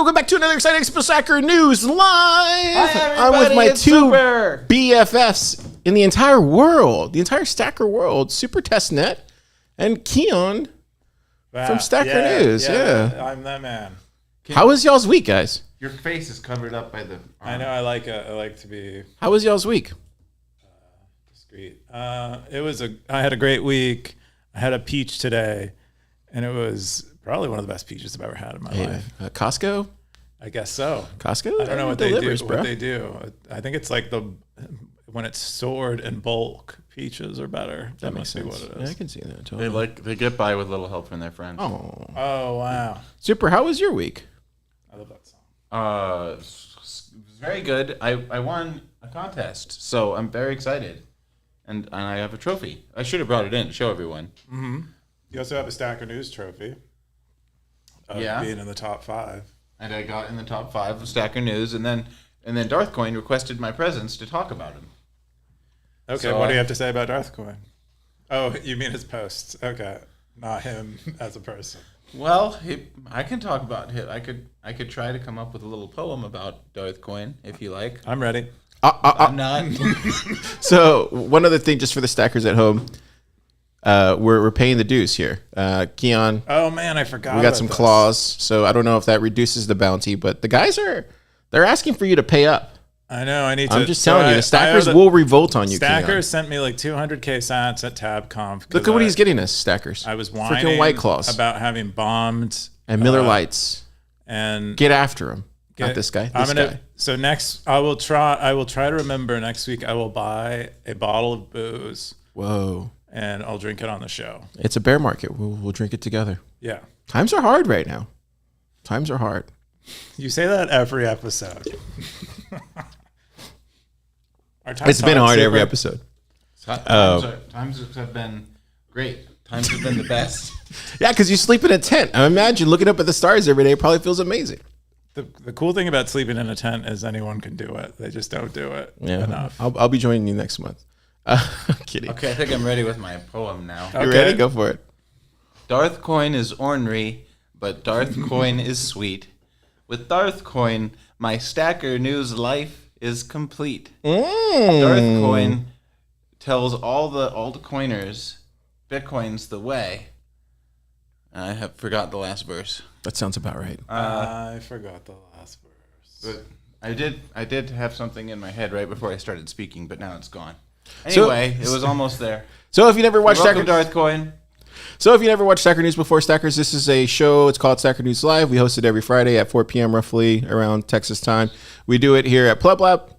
welcome back to another exciting Stacker News Live. Hi, I'm with my it's two Super. BFFs in the entire world, the entire Stacker world, Super Testnet and Keyan from Stacker News. Yeah, I'm that man. How was y'all's week, guys? Your face is covered up by the. I know. I like to be How was y'all's week? discreet. I had a great week. I had a peach today, and it was probably one of the best peaches I've ever had in my life. Costco? I guess so. Costco? I don't know what delivers, they do. bro. What they do. I think it's like when it's stored in bulk, peaches are better. That makes must be sense. what it is. Yeah, I can see that. Totally. They get by with little help from their friends. Oh wow! Super, how was your week? I love that song. It was very good. I won a contest, so I'm very excited, and I have a trophy. I should have brought it in to show everyone. Mm-hmm. You also have a Stacker News trophy. Being in the top 5. And I got in the top 5 of Stacker News, and then Darth Coin requested my presence to talk about him. Okay, So, what do you have to say about Darth Coin? Oh, you mean his posts? Okay, not him as a person. Well, I can talk about him. I could try to come up with a little poem about Darth Coin if you like. I'm ready. I'm not. So one other thing, just for the stackers at home, we're paying the dues here. Keyan, Oh man, I forgot. we got about some this. claws, so I don't know if that reduces the bounty, but the guys they're asking for you to pay up. I know. I need to. I'm just telling you, the stackers will revolt on you. Stackers Keyan. sent me like 200K sats at TabConf. Look at what he's getting us, stackers. I was freaking whining White Claws about having bombed and Miller Lights. and Get after him. Not this guy. This guy. So next, I will try to remember next week. I will buy a bottle of booze Whoa. and I'll drink it on the show. It's a bear market. We'll drink it together. Yeah, Times are hard right now. Times are hard. you say that every episode. It's been hard every episode. Times have been great. Times have been the best. Yeah, because you sleep in a tent. I imagine looking up at the stars every day probably feels amazing. The cool thing about sleeping in a tent is anyone can do it. They just don't do it enough. I'll be joining you next month. Kidding. Okay, I think I'm ready with my poem now. You ready? Go for it. Darth Coin is ornery, but Darth Coin is sweet. With Darth Coin, my Stacker News life is complete. Darth Coin tells all the coiners Bitcoin's the way. I have forgot the last verse. That sounds about right. I forgot the last verse. But I did have something in my head right before I started speaking, but now it's gone. Anyway, it was almost there. So if you never watched Welcome, Stacker, Darth Coin. so if you never watched Stacker News before, Stackers, this is a show. It's called Stacker News Live. We host it every Friday at 4 p.m. roughly around Texas time. We do it here at Pleb Lab,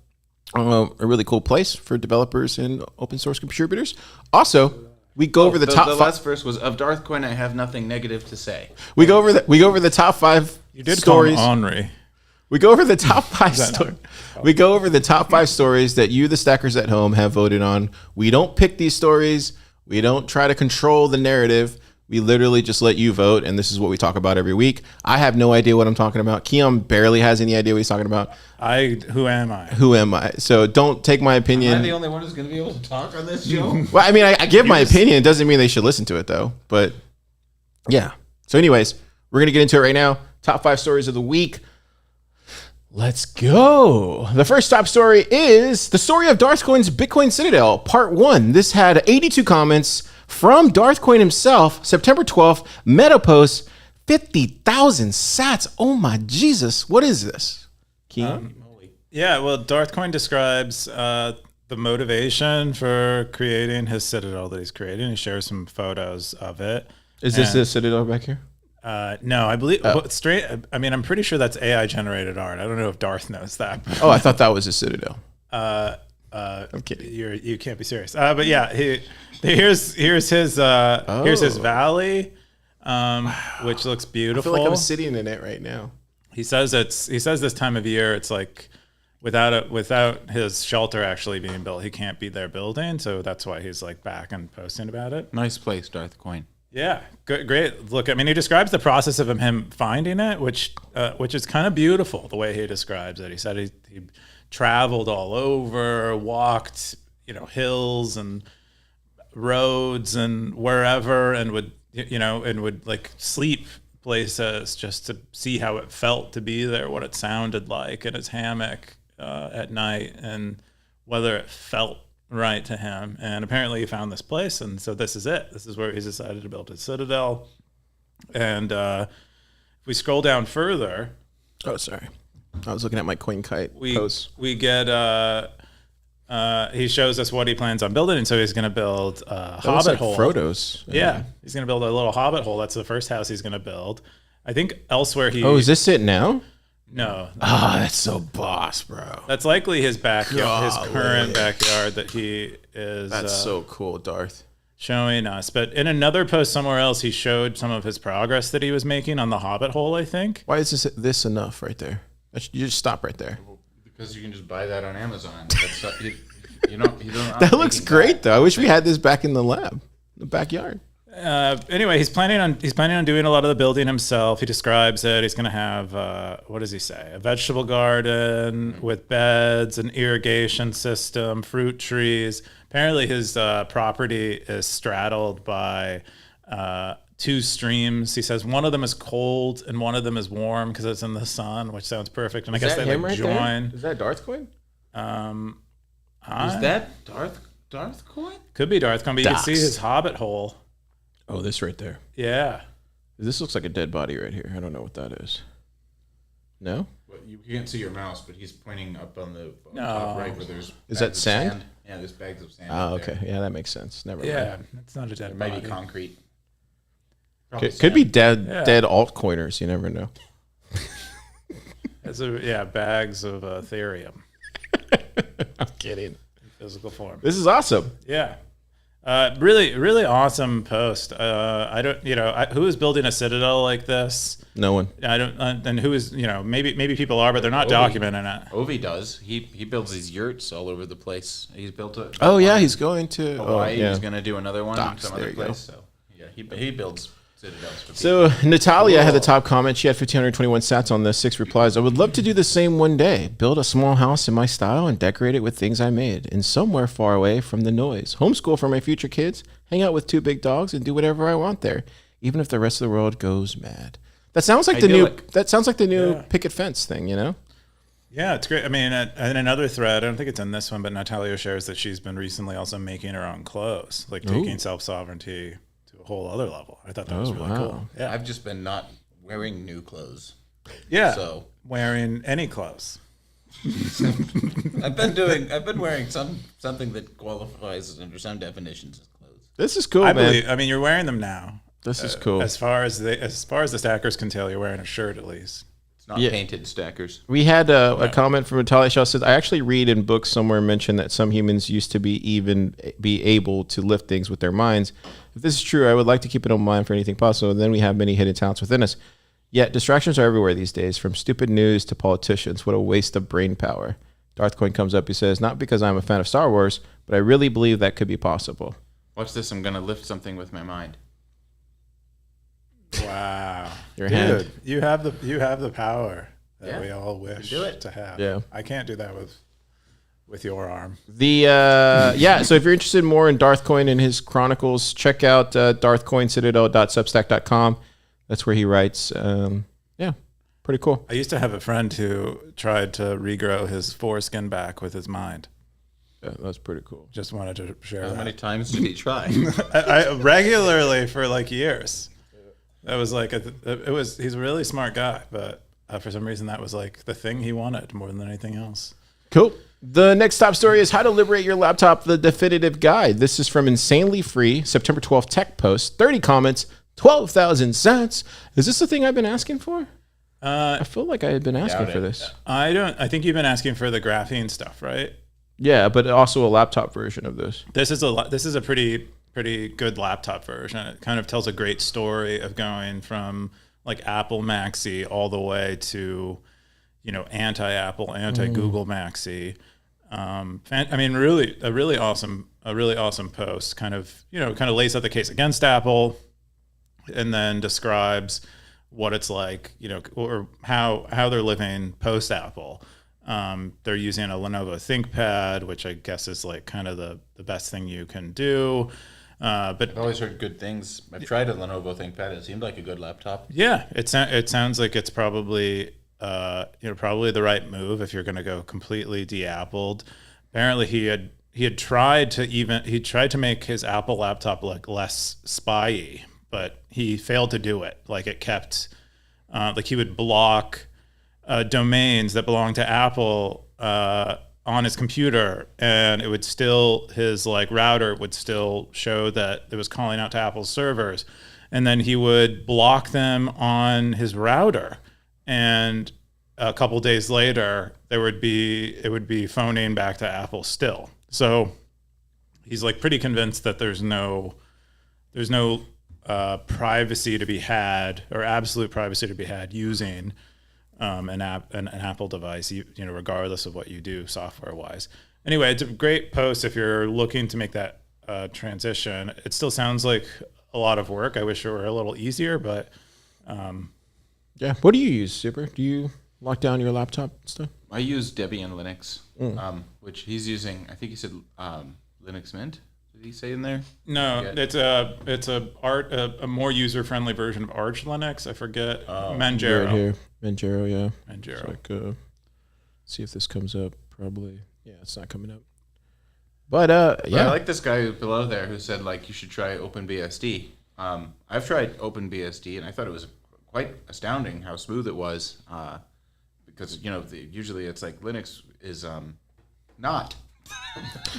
a really cool place for developers and open source contributors. Also, we go over the top The 5. last verse was of Darth Coin. I have nothing negative to say. We go over the top 5 You did stories. call him Henri. We go over the top 5 that stories. We go over the top 5 stories that you, the stackers at home, have voted on. We don't pick these stories. We don't try to control the narrative. We literally just let you vote, and this is what we talk about every week. I have no idea what I'm talking about. Keyan barely has any idea what he's talking about. Who am I? Who am I? So don't take my Am I opinion. the only one who's going to be able to talk on this show? Well, I mean, I give my opinion. It doesn't mean they should listen to it, though. But yeah. So anyways, we're going to get into it right now. Top 5 stories of the week. Let's go. The first top story is the story of Darth Coin's Bitcoin Citadel, part 1. This had 82 comments from Darth Coin himself. September 12th, Meta post 50,000 sats. Oh my Jesus. What is this? Keyan? Yeah, well, Darth Coin describes the motivation for creating his Citadel that he's creating. He shares some photos of it. Is this the Citadel back here? No, I believe I mean, I'm pretty sure that's AI generated art. I don't know if Darth knows that. Oh, I thought that was a Citadel. I'm kidding. You can't be serious. But yeah, here's his valley, which looks beautiful. I feel like I'm sitting in it right now. He says this time of year it's like without his shelter actually being built, he can't be there building. So that's why he's like back and posting about it. Nice place, Darth Coin. Yeah, good, great. Look, I mean, he describes the process of him finding it, which is kind of beautiful. The way he describes it, he said he traveled all over, walked, hills and roads and wherever, and would like sleep places just to see how it felt to be there, what it sounded like in his hammock at night, and whether it felt right to him. And apparently he found this place, and so this is it. This is where he's decided to build his citadel. And if we scroll down further, Oh, sorry. I was looking at my coin kite post. we get he shows us what he plans on building, and so he's going to build a hobbit like hole. Frodo's. Yeah, he's going to build a little hobbit hole. That's the first house he's going to build. I think elsewhere he. Oh, is this it now? No. Ah, that's so boss, bro. That's likely his backyard, his current backyard that he is. That's so cool, Darth. Showing us. But in another post somewhere else, he showed some of his progress that he was making on the hobbit hole, I think. Why is this enough right there? You just stop right there. Because you can just buy that on Amazon. That's, you don't That looks great, though. I wish we had this back in the lab, the backyard. Anyway, he's planning on doing a lot of the building himself. He describes it. He's going to have what does he say? A vegetable garden with beds, an irrigation system, fruit trees. Apparently, his property is straddled by 2 streams. He says one of them is cold and one of them is warm because it's in the sun, which sounds perfect. And I guess they like join. Is that Darth coin? Is that Darth coin? Could be Darth coin, but you can see his hobbit hole. Oh, this right there. Yeah. This looks like a dead body right here. I don't know what that is. No? Well, you can't see your mouse, but he's pointing up on the top right where there's. Is that sand? Yeah, there's bags of sand. Oh, okay. Yeah, that makes sense. Never mind. Yeah, it's not a dead It body. might be concrete. Could be dead altcoiners. You never know. It's bags of Ethereum. I'm kidding. In physical form. This is awesome. Yeah. Really, really awesome post. I don't, who is building a citadel like this? No one. I don't, and who is, maybe people are, but they're not documenting it. Ovi does. He builds these yurts all over the place. He's built a. Oh yeah, he's going to Hawaii. yeah. He's going to do another one Docks, some there other you go. place. So yeah, he builds citadels for people. So Natalia had the top comment. She had 1,521 sats on the 6 replies. I would love to do the same one day. Build a small house in my style and decorate it with things I made, and somewhere far away from the noise. Homeschool for my future kids. Hang out with 2 big dogs and do whatever I want there, even if the rest of the world goes mad. That sounds like the new picket fence thing, Yeah, it's great. I mean, in another thread, I don't think it's in this one, but Natalia shares that she's been recently also making her own clothes, like taking self-sovereignty to a whole other level. I thought that was really cool. Yeah, I've just been not wearing new clothes. Yeah, So wearing any clothes. I've been wearing something that qualifies under some definitions as clothes. This is cool, I man. believe. I mean, you're wearing them now. This is cool. As far as the stackers can tell, you're wearing a shirt at least. It's not painted stackers. We had a comment from Natalia Shaw says, I actually read in books somewhere mentioned that some humans used to be able to lift things with their minds. If this is true, I would like to keep an open mind for anything possible. And then we have many hidden talents within us. Yet distractions are everywhere these days, from stupid news to politicians. What a waste of brain power. Darth Coin comes up. He says, not because I'm a fan of Star Wars, but I really believe that could be possible. Watch this. I'm going to lift something with my mind. Wow. Your Dude, hand. you have the power that we all wish to have. Yeah. I can't do that with your arm. So if you're interested more in Darth Coin and his chronicles, check out darthcoincitadel.substack.com. That's where he writes. Pretty cool. I used to have a friend who tried to regrow his foreskin back with his mind. Yeah, that's pretty cool. Just wanted to share How that. many times did he try? I regularly for like years. That was like he's a really smart guy, but for some reason that was like the thing he wanted more than anything else. Cool. The next top story is How to Liberate Your Laptop, the definitive guide. This is from Insanely Free, September 12th tech post. 30 comments, 12,000 cents. Is this the thing I've been asking for? I feel like I had been asking for this. I think you've been asking for the graphene stuff, right? Yeah, but also a laptop version of this. This is a pretty good laptop version. It kind of tells a great story of going from like Apple Maxi all the way to, anti-Apple, anti-Google Maxi. I mean, really, a really awesome post. Kind of lays out the case against Apple, and then describes what it's like, or how they're living post Apple. They're using a Lenovo ThinkPad, which I guess is like kind of the best thing you can do. But I've always heard good things. I've tried a Lenovo ThinkPad. It seemed like a good laptop. yeah, it sounds like it's probably probably the right move if you're going to go completely de-Appled. Apparently, he had tried to make his Apple laptop like less spy-y, but he failed to do it. Like it kept like he would block domains that belonged to Apple on his computer, and it would still, his like router would still show that it was calling out to Apple's servers, and then he would block them on his router, and a couple days later it would be phoning back to Apple still. So he's like pretty convinced that there's no privacy to be had, or absolute privacy to be had, using an Apple device, regardless of what you do software wise. Anyway, it's a great post if you're looking to make that transition. It still sounds like a lot of work. I wish it were a little easier, but Yeah. What do you use, Super? Do you lock down your laptop and stuff? I use Debian Linux, which he's using. I think he said Linux Mint. Did he say in there? no, it's a more user friendly version of Arch Linux. I forget. Manjaro. Right here. Manjaro, yeah. Manjaro. It's like, see if this comes up. Probably. Yeah, it's not coming up. But Yeah, I like this guy below there who said like you should try OpenBSD. I've tried OpenBSD and I thought it was quite astounding how smooth it was. Because usually it's like Linux is not.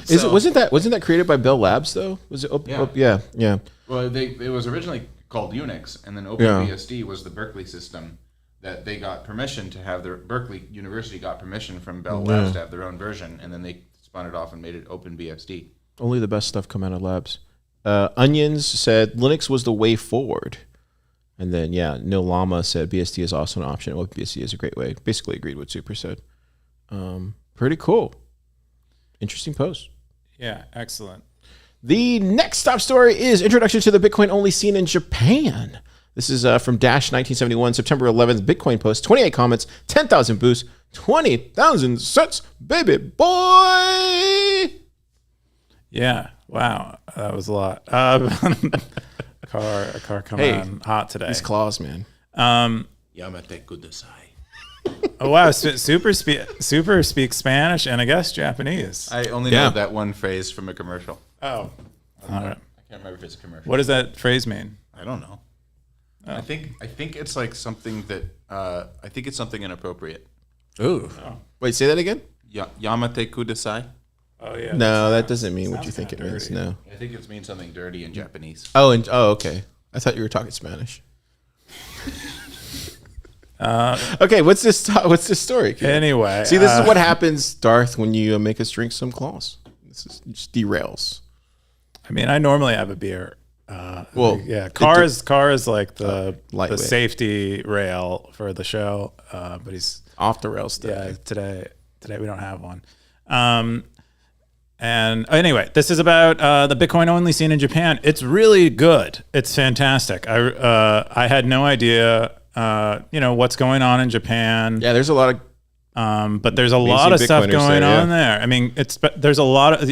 Wasn't that created by Bell Labs though? Was it? Yeah. Well, it was originally called Unix, and then OpenBSD was the Berkeley system that they got permission to have. Berkeley University got permission from Bell Labs to have their own version, and then they spun it off and made it OpenBSD. Only the best stuff come out of labs. Onions said Linux was the way forward. And then, No Llama said BSD is also an option. OpenBSD is a great way. Basically agreed with what Super said. Pretty cool. Interesting post. Yeah, excellent. The next top story is Introduction to the Bitcoin-only scene in Japan. This is from Dash 1971, September 11th, Bitcoin post. 28 comments, 10,000 boosts, 20,000 cents, baby boy! Yeah, wow, that was a lot. A car coming on hot today. These claws, man. Yamate kudasai. Oh wow, Super speaks Spanish and I guess Japanese. I only know that one phrase from a commercial. Oh, all right. I can't remember if it's a commercial. What does that phrase mean? I don't know. Oh. I think it's like something that I think it's something inappropriate. Ooh. Oh. Wait, say that again? Yamate kudasai. Oh yeah. No, that doesn't mean what you think it means. No. I think it means something dirty in Japanese. Oh, okay. I thought you were talking Spanish. Okay, what's this story? Anyway, see, this is what happens, Darth, when you make us drink some claws. This is just derails. I mean, I normally have a beer. Car is like the safety rail for the show, but he's off the rails today. Yeah, today we don't have one. And anyway, this is about the Bitcoin only scene in Japan. It's really good. It's fantastic. I had no idea, what's going on in Japan. Yeah, there's a lot of, but there's a lot of stuff going on there. I mean, there's a lot of,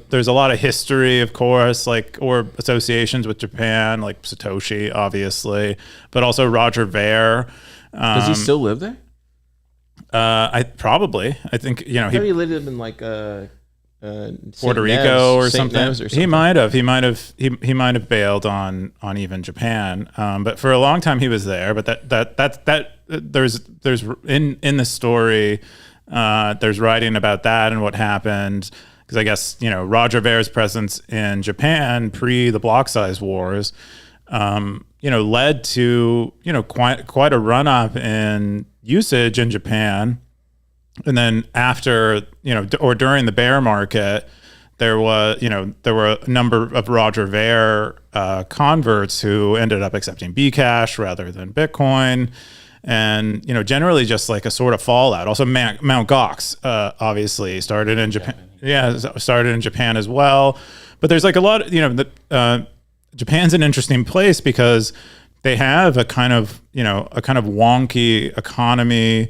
there's a lot of history, of course, or associations with Japan, like Satoshi, obviously, but also Roger Ver. Does he still live there? I think, he lived in like, Puerto Rico or something. He might have bailed on even Japan. But for a long time he was there. But that there's in the story, there's writing about that and what happened. Because I guess, Roger Ver's presence in Japan pre the block size wars, led to, quite a run up in usage in Japan. And then after, or during the bear market, there were a number of Roger Ver converts who ended up accepting Bcash rather than Bitcoin. And, generally just like a sort of fallout. Also, Mt. Gox, obviously, started in Japan. Yeah, started in Japan as well. But there's like a lot of, Japan's an interesting place because they have a kind of wonky economy.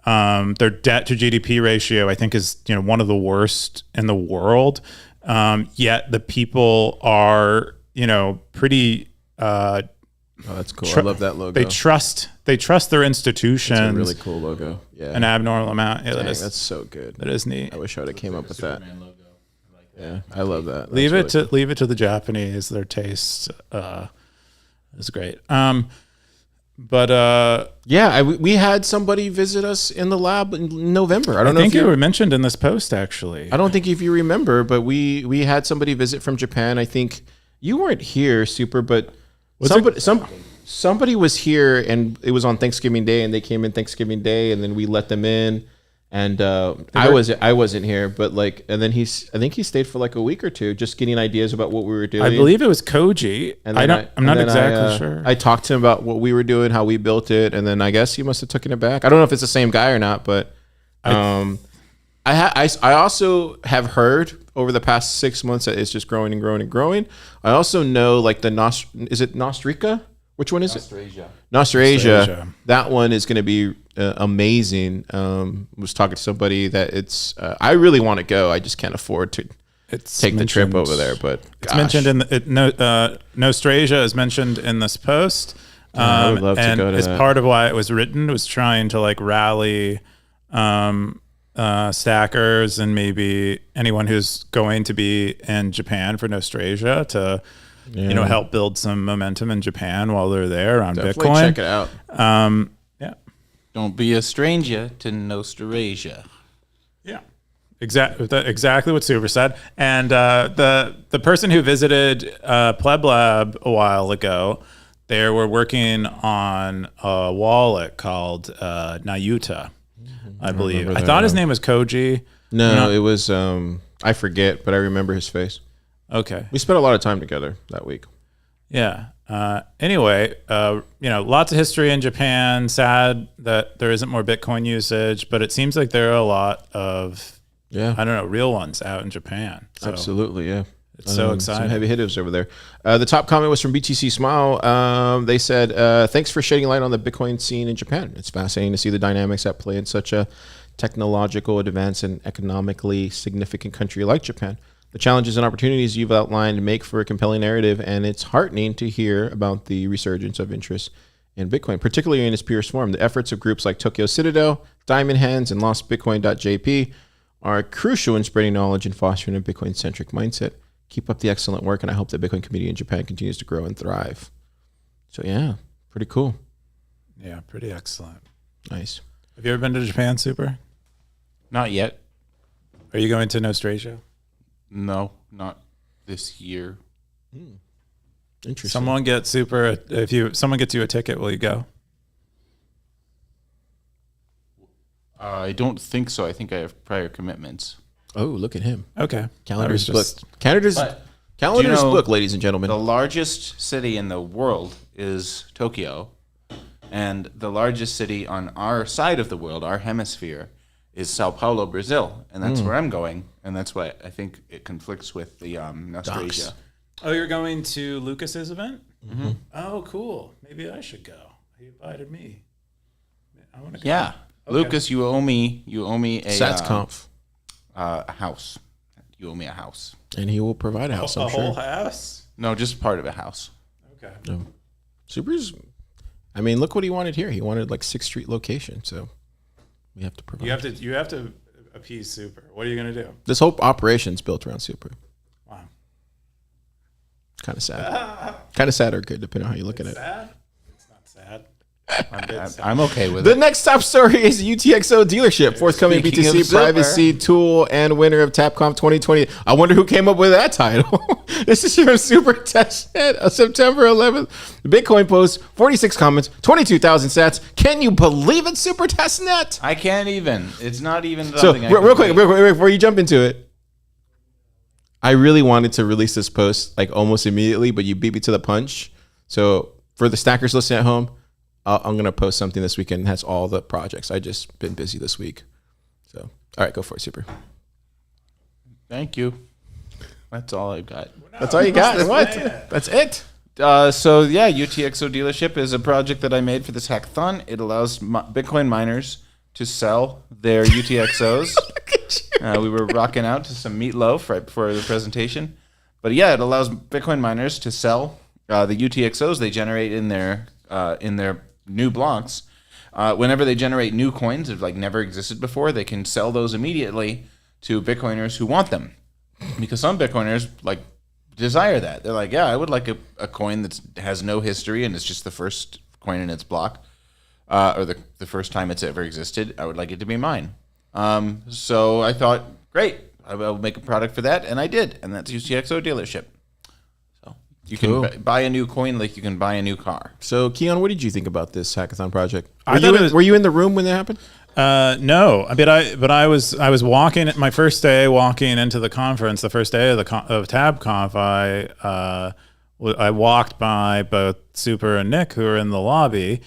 Their debt to GDP ratio, I think, is one of the worst in the world. Yet the people are, pretty. Oh, that's cool. I love that logo. They trust their institutions. It's a really cool logo. Yeah. An abnormal amount. Yeah, Dang, that's so good. That is neat. I wish I would have came up with that. Logo. Yeah, I love that. Leave it to the Japanese. Their taste is great. We had somebody visit us in the lab in November. I think you were mentioned in this post, actually. I don't think if you remember, but we had somebody visit from Japan. I think you weren't here, Super, but somebody was here, and it was on Thanksgiving Day, and they came in Thanksgiving Day, and then we let them in. And I wasn't here, but and then I think he stayed for like a week or two, just getting ideas about what we were doing. I believe it was Koji. And I'm not exactly sure. I talked to him about what we were doing, how we built it, and then I guess he must have taken it back. I don't know if it's the same guy or not, but I also have heard over the past 6 months that it's just growing and growing and growing. I also know is it Nostrica? Which one is it? Nostrasia. That one is going to be amazing. Was talking to somebody that it's. I really want to go. I just can't afford to take the trip over there. But it's mentioned in Nostrasia is mentioned in this post. I would love to go to that. Part of why it was written was trying to rally stackers and maybe anyone who's going to be in Japan for Nostrasia to. Help build some momentum in Japan while they're there on Definitely Bitcoin. Check it out. Don't be a stranger to Nostrasia. Yeah, exactly what Super said. And the person who visited Pleb Lab a while ago, they were working on a wallet called Nayuta, I believe. I thought his name was Koji. No, it was I forget, but I remember his face. Okay. We spent a lot of time together that week. Yeah. Anyway, lots of history in Japan. Sad that there isn't more Bitcoin usage, but it seems like there are a lot of, real ones out in Japan. So absolutely, yeah. It's so exciting. Some heavy hitters over there. The top comment was from BTC Smile. They said, thanks for shedding light on the Bitcoin scene in Japan. It's fascinating to see the dynamics at play in such a technological, advanced, and economically significant country like Japan. The challenges and opportunities you've outlined make for a compelling narrative, and it's heartening to hear about the resurgence of interest in Bitcoin, particularly in its purest form. The efforts of groups like Tokyo Citadel, Diamond Hands, and LostBitcoin.jp are crucial in spreading knowledge and fostering a Bitcoin-centric mindset. Keep up the excellent work, and I hope the Bitcoin community in Japan continues to grow and thrive. So yeah, pretty cool. Yeah, pretty excellent. Nice. Have you ever been to Japan, Super? Not yet. Are you going to Nostrasia? No, not this year. Interesting. Someone gets someone gets you a ticket, will you go? I don't think so. I think I have prior commitments. Oh, look at him. Okay. Calendar's booked. Calendar's booked, ladies and gentlemen. The largest city in the world is Tokyo, and the largest city on our side of the world, our hemisphere, is Sao Paulo, Brazil, and that's where I'm going, and that's why I think it conflicts with the Nostrasia. Oh, you're going to Lucas's event? Mm-hmm. Oh, cool. Maybe I should go. He invited me. I want to go. Yeah, okay. Lucas, you owe me a SatsConf. A house. You owe me a house, and he will provide a house. A whole house? No, just part of a house. Okay. No. Super's. I mean, look what he wanted here. He wanted 6th Street location, so. We have to provide. You have to appease Super. What are you going to do? This whole operation's built around Super. Wow. Kind of sad. Kind of sad or good, depending on how you look at it. Sad? It's not sad. I'm okay with The it. next top story is UTXO dealership, forthcoming Speaking BTC of silver. privacy tool and winner of TapConf 2020. I wonder who came up with that title. This is from Super Testnet of September 11th. The Bitcoin post, 46 comments, 22,000 sats. Can you believe it, Super Testnet? I can't even. It's not even So, something real quick, before you jump into it, I really wanted to release this post almost immediately, but you beat me to the punch. So for the stackers listening at home, I'm going to post something this weekend that has all the projects. I just been busy this week. So, all right, go for it, Super. Thank you. That's all I've got. That's all you got? What? That's it? UTXO dealership is a project that I made for this hackathon. It allows Bitcoin miners to sell their UTXOs. We were rocking out to some meatloaf right before the presentation. But yeah, it allows Bitcoin miners to sell the UTXOs they generate in their new blocks. Whenever they generate new coins that like never existed before, they can sell those immediately to Bitcoiners who want them. Because some Bitcoiners like desire that. They're like, yeah, I would like a coin that has no history and it's just the first coin in its block, or the first time it's ever existed. I would like it to be mine. So I thought, great, I will make a product for that, and I did, and that's UTXO dealership. So you can buy a new coin like you can buy a new car. So, Keyan, what did you think about this hackathon project? Were Were you in the room when that happened? No, I was walking my first day walking into the conference. The first day of of TabConf, I walked by both Super and Nick, who were in the lobby,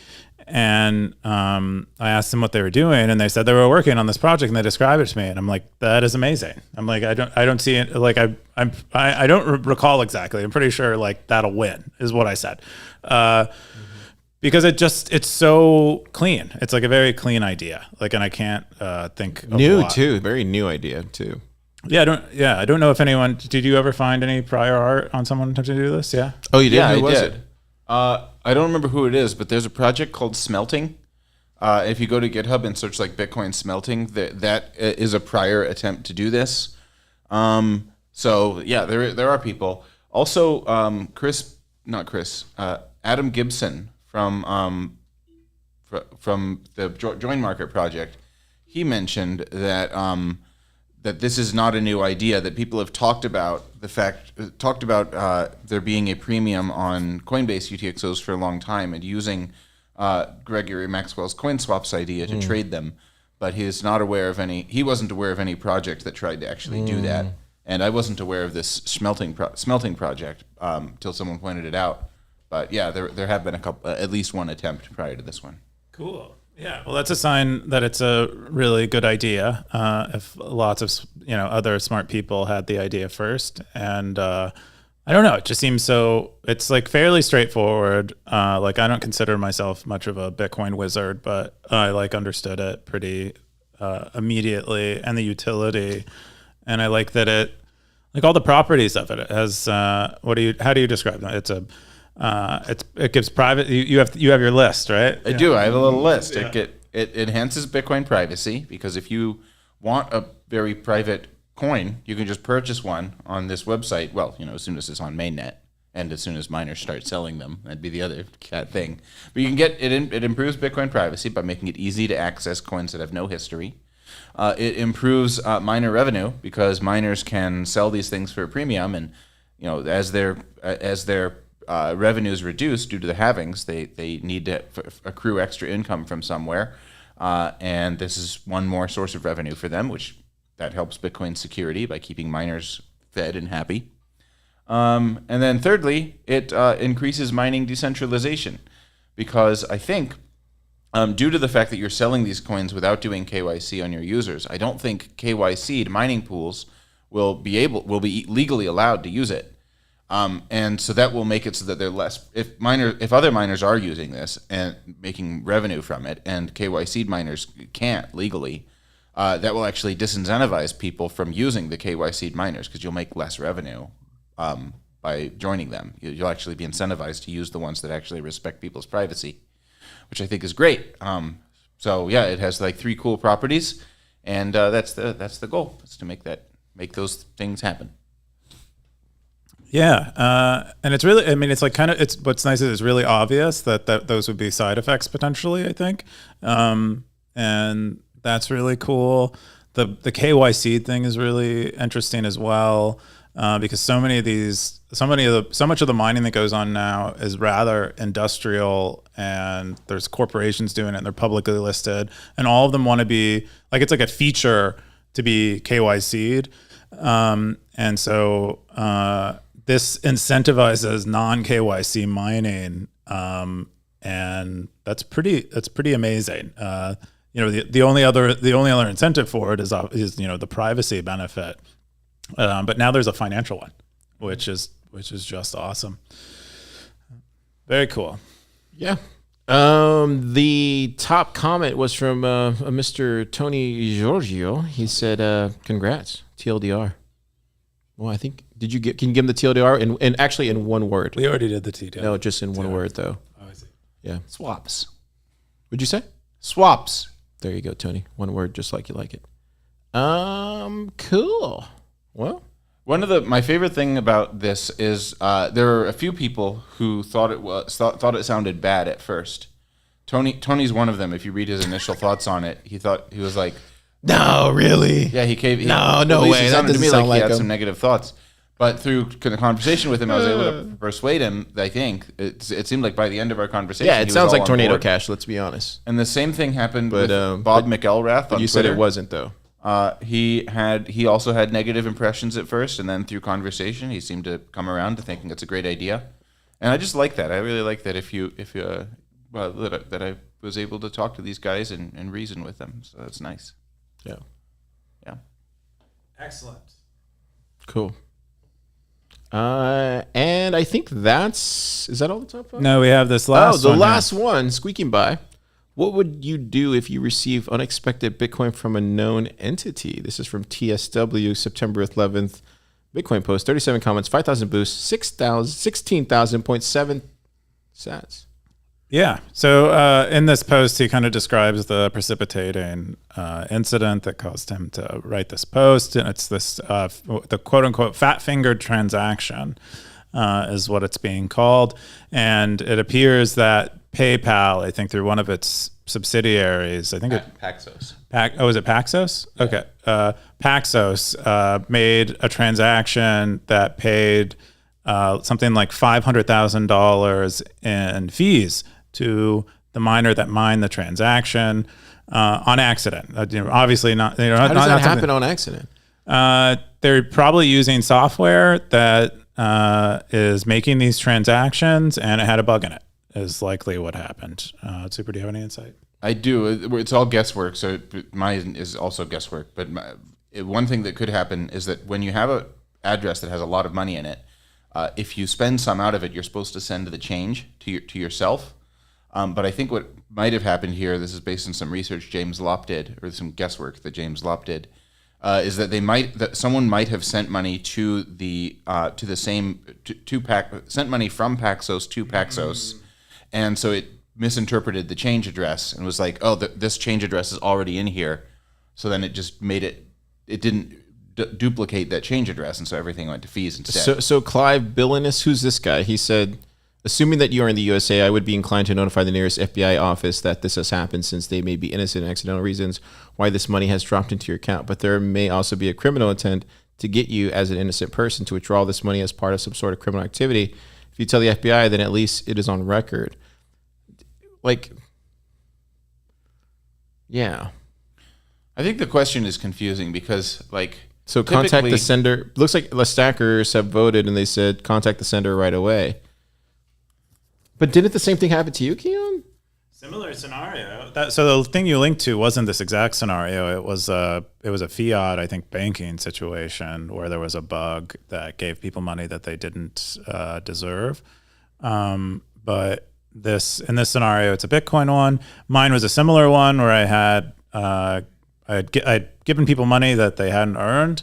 and I asked them what they were doing, and they said they were working on this project, and they described it to me, and I'm like, that is amazing. I'm like, I don't see it. Like I don't recall exactly. I'm pretty sure like that'll win is what I said. Because it's so clean. It's like a very clean idea. Like, and I can't think of New a lot. too, very new idea too. I don't know if anyone. Did you ever find any prior art on someone attempting to do this? Yeah. Oh, you did? Yeah, Who I was did. it? I don't remember who it is, but there's a project called Smelting. If you go to GitHub and search like Bitcoin Smelting, that is a prior attempt to do this. So yeah, there are people. Also, Adam Gibson from the Join Market project, he mentioned that that this is not a new idea, that people have talked about there being a premium on Coinbase UTXOs for a long time and using Gregory Maxwell's CoinSwaps idea to trade them, but he wasn't aware of any project that tried to actually do that, and I wasn't aware of this smelting project till someone pointed it out. But yeah, there have been at least one attempt prior to this one. Cool. Yeah. Well, that's a sign that it's a really good idea. If lots of other smart people had the idea first, and I don't know, it just seems so. It's like fairly straightforward. Like I don't consider myself much of a Bitcoin wizard, but I like understood it pretty immediately, and the utility, and I like that it, like all the properties of it. It has how do you describe that? It gives private. You have your list, right? I do. I have a little list. Yeah. It enhances Bitcoin privacy because if you want a very private coin, you can just purchase one on this website. Well, as soon as it's on mainnet and as soon as miners start selling them, that'd be the other thing. But you can get it. It improves Bitcoin privacy by making it easy to access coins that have no history. It improves miner revenue because miners can sell these things for a premium, and as their revenue is reduced due to the halvings, they need to accrue extra income from somewhere, and this is one more source of revenue for them, which that helps Bitcoin security by keeping miners fed and happy. And then thirdly, it increases mining decentralization, because I think due to the fact that you're selling these coins without doing KYC on your users, I don't think KYC'd mining pools will be legally allowed to use it. And so that will make it so that they're less. If other miners are using this and making revenue from it, and KYC miners can't legally, that will actually disincentivize people from using the KYC miners because you'll make less revenue by joining them. You'll actually be incentivized to use the ones that actually respect people's privacy, which I think is great. So yeah, it has like 3 cool properties, and that's the goal, is to make those things happen. Yeah, and it's really, it's like it's what's nice is it's really obvious that those would be side effects potentially, I think, and that's really cool. The KYC thing is really interesting as well, because so much of the mining that goes on now is rather industrial, and there's corporations doing it, and they're publicly listed, and all of them want to be like, it's like a feature to be KYC'd, and so this incentivizes non-KYC mining, and that's pretty amazing. The only other incentive for it is the privacy benefit, but now there's a financial one, which is just awesome. Very cool. Yeah. The top comment was from a Mr. Tony Giorgio. He said, "Congrats, TLDR." Well, I think can you give him the TLDR and actually in one word? We already did the TLDR. No, just in one word though. Oh, I see. Yeah. Swaps. What'd you say? Swaps. There you go, Tony. One word, just like you like it. Cool. Well, One of my favorite thing about this is there are a few people who thought it sounded bad at first. Tony's one of them. If you read his initial thoughts on it, he was like, no, really. yeah, No way. It That sounded to doesn't me sound like he like had him. some negative thoughts. But through the conversation with him, I was able to persuade him. I think it seemed like by the end of our conversation, Yeah, he it was sounds all like on Tornado board. Cash. Let's be honest. And the same thing happened with Bob but McElrath on You said Twitter. it wasn't though. He also had negative impressions at first, and then through conversation, he seemed to come around to thinking it's a great idea. And I just like that. I really like that that I was able to talk to these guys and reason with them. So that's nice. Yeah. Yeah. Excellent. Cool. And I think is that all the top five? No, we have this last the one last one, squeaking by. What would you do if you receive unexpected Bitcoin from a known entity? This is from TSW, September 11th. Bitcoin post, 37 comments, 5,000 boosts, 16,000.7 sats. Yeah. So in this post, he kind of describes the precipitating incident that caused him to write this post. And it's this, the quote unquote fat fingered transaction is what it's being called. And it appears that PayPal, I think through one of its subsidiaries, I think Paxos. is it Paxos? Yeah. Okay. Paxos made a transaction that paid something like $500,000 in fees to the miner that mined the transaction on accident. Obviously not. How does that happen on accident? They're probably using software that is making these transactions, and it had a bug in it. Is likely what happened. Super, do you have any insight? I do. It's all guesswork, so mine is also guesswork. But one thing that could happen is that when you have an address that has a lot of money in it, if you spend some out of it, you're supposed to send the change to yourself. But I think what might have happened here, this is based on some research James Lopp did, or some guesswork that James Lopp did, is that someone might have sent money to sent money from Paxos to Paxos, and so it misinterpreted the change address and was like, oh, this change address is already in here, so then it just made it didn't duplicate that change address, and so everything went to fees instead. So Clive Billinus, who's this guy? He said, assuming that you are in the USA, I would be inclined to notify the nearest FBI office that this has happened, since they may be innocent in accidental reasons why this money has dropped into your account. But there may also be a criminal intent to get you as an innocent person to withdraw this money as part of some sort of criminal activity. If you tell the FBI, then at least it is on record. Like, yeah. I think the question is confusing because, like, so contact the sender. Looks like the stackers have voted and they said contact the sender right away. But didn't the same thing happen to you, Keyan? Similar scenario. So the thing you linked to wasn't this exact scenario. It was a fiat, I think, banking situation where there was a bug that gave people money that they didn't deserve. But in this scenario, it's a Bitcoin one. Mine was a similar one where I'd given people money that they hadn't earned.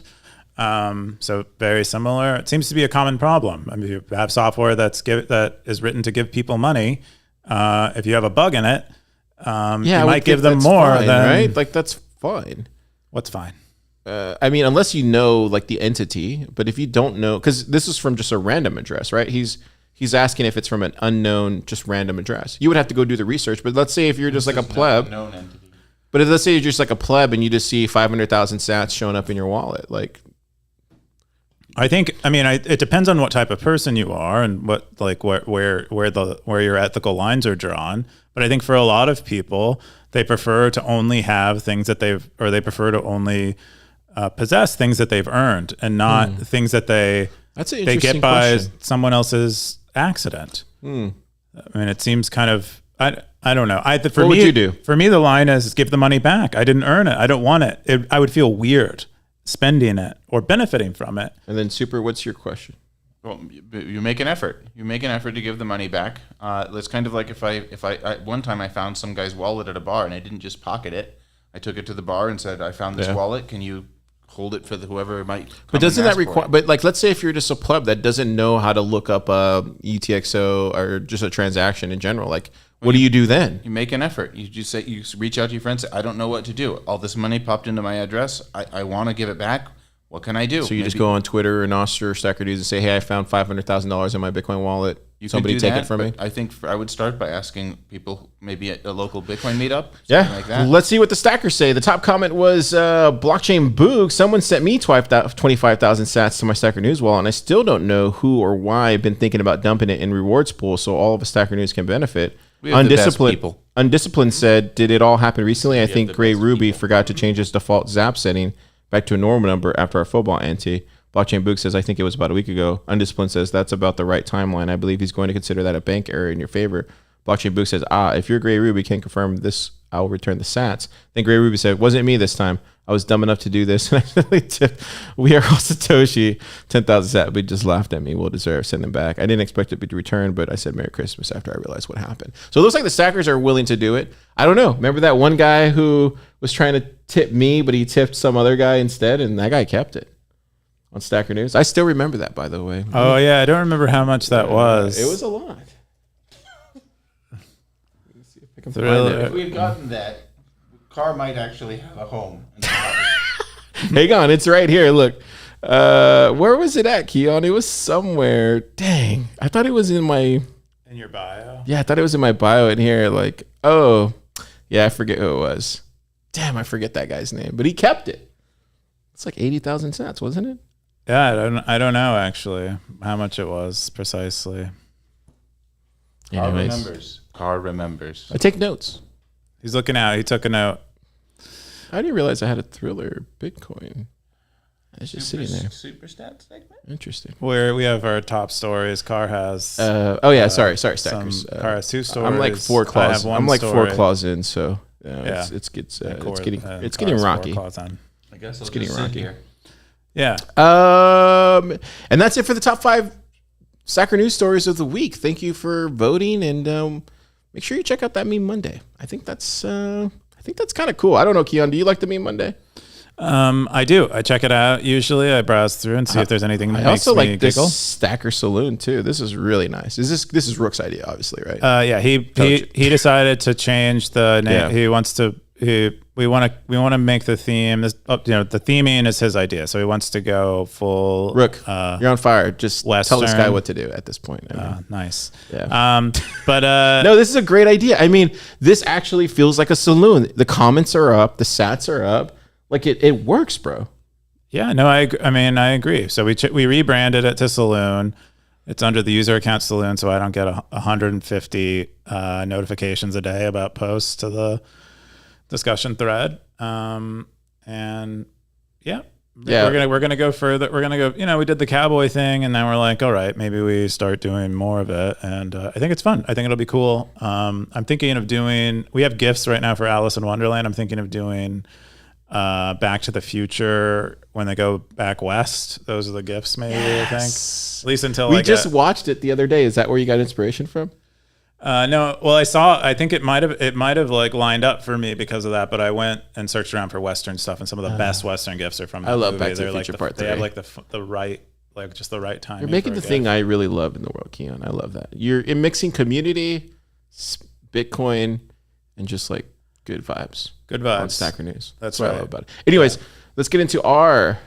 So very similar. It seems to be a common problem. I mean, you have software that is written to give people money. If you have a bug in it, you might give them more fine, than right. Like that's fine. What's fine? I mean, unless you know like the entity, but if you don't know, because this is from just a random address, right? He's asking if it's from an unknown, just random address. You would have to go do the research. But let's say if you're just like a pleb, known entity. But if, let's say you're just like a pleb and you just see 500,000 sats showing up in your wallet, like. It depends on what type of person you are and what, like, where your ethical lines are drawn. But I think for a lot of people, they prefer to only have things that they prefer to only possess things that they've earned and not things that they get by question. someone else's accident. I mean, it seems kind of, I don't know. What would you do? For me, the line is give the money back. I didn't earn it. I don't want it. I would feel weird spending it or benefiting from it. And then Super, what's your question? Well, you make an effort. You make an effort to give the money back. It's kind of like if I one time I found some guy's wallet at a bar and I didn't just pocket it. I took it to the bar and said, I found this wallet. Can you hold it for whoever might come? But doesn't that require, but like, let's say if you're just a pleb that doesn't know how to look up UTXO or just a transaction in general, like, what do you do then? You make an effort. You just say, you reach out to your friends, say, I don't know what to do. All this money popped into my address. I want to give it back. What can I do? So you just go on Twitter or Nostr or Stacker News and say, hey, I found $500,000 in my Bitcoin wallet. Somebody take it from me. I think I would start by asking people, maybe at a local Bitcoin meetup, like that. Let's see what the stackers say. The top comment was blockchain boog. Someone sent me 25,000 sats to my Stacker News wallet, and I still don't know who or why. I've been thinking about dumping it in rewards pool so all of us Stacker News can benefit. Undisciplined said, did it all happen recently? I think Gray Ruby forgot to change his default zap setting back to a normal number after our football ante. Blockchain Book says, I think it was about a week ago. Undisciplined says, that's about the right timeline. I believe he's going to consider that a bank error in your favor. Blockchain Book says, if you're Gray Ruby, can confirm this, I will return the sats. Then Gray Ruby said, wasn't me this time. I was dumb enough to do this. And I tipped We Are All Satoshi 10,000 sats. But just laughed at me. We'll deserve. Send them back. I didn't expect it to be returned, but I said Merry Christmas after I realized what happened. So it looks like the stackers are willing to do it. I don't know. Remember that one guy who was trying to tip me, but he tipped some other guy instead, and that guy kept it on Stacker News. I still remember that, by the way. Oh, yeah. I don't remember how much that was. It was a lot. Let's see if I can find it. If we had gotten that, Car might actually have a home. Hang on, it's right here. Look, where was it at, Keyan? It was somewhere. Dang, I thought it was in my your bio. Yeah, I thought it was in my bio in here. Like, oh, yeah, I forget who it was. Damn, I forget that guy's name, but he kept it. It's like 80,000 sats, wasn't it? Yeah, I don't know actually how much it was precisely. Car remembers. I take notes. He's looking out. He took a note. I didn't realize I had a Thriller Bitcoin. It's just sitting there. Super stat segment. Interesting. Where we have our top stories. Car has. Sorry, stackers. Car has 2 stories. I'm like 4 claws. I'm like 4 claws in, so yeah. it's getting rocky. I guess it's getting rocky here. Yeah. And that's it for the top 5 Stacker News stories of the week. Thank you for voting, and make sure you check out that Meme Monday. I think that's kind of cool. I don't know, Keyan, do you like the Meme Monday? I do. I check it out. Usually I browse through and see if there's anything that makes me also like giggle. This Stacker Saloon too. This is really nice. This is Rook's idea, obviously, right? Yeah, he decided to change the name. Yeah. He wants to we want to make the theme the theming is his idea. So he wants to go full Rook. You're on fire. Just Western. Tell this guy what to do at this point. Nice. Yeah. But no, this is a great idea. I mean, this actually feels like a saloon. The comments are up, the sats are up. Like it works, bro. Yeah, no, I agree. So we rebranded it to Saloon. It's under the user account Saloon, so I don't get 150 notifications a day about posts to the discussion thread. And yeah, we're gonna go further. We're gonna go. We did the cowboy thing, and then we're like, all right, maybe we start doing more of it. And I think it's fun. I think it'll be cool. I'm thinking of doing. We have gifts right now for Alice in Wonderland. I'm thinking of doing. Back to the Future when they go back west. Those are the gifts, maybe. Yes. I think at least until we just watched it the other day. Is that where you got inspiration from? No. Well, I think it might have like lined up for me because of that. But I went and searched around for Western stuff, and some of the best Western gifts are from. I love movie. Back to the Future Part 3. They have like the right, like just the right time. You're making the thing I really love in the world, Keyan. I love that. You're mixing community, Bitcoin, and just like good vibes. Good vibes. On Stacker News. That's what right. I love about it. Anyways, let's get into our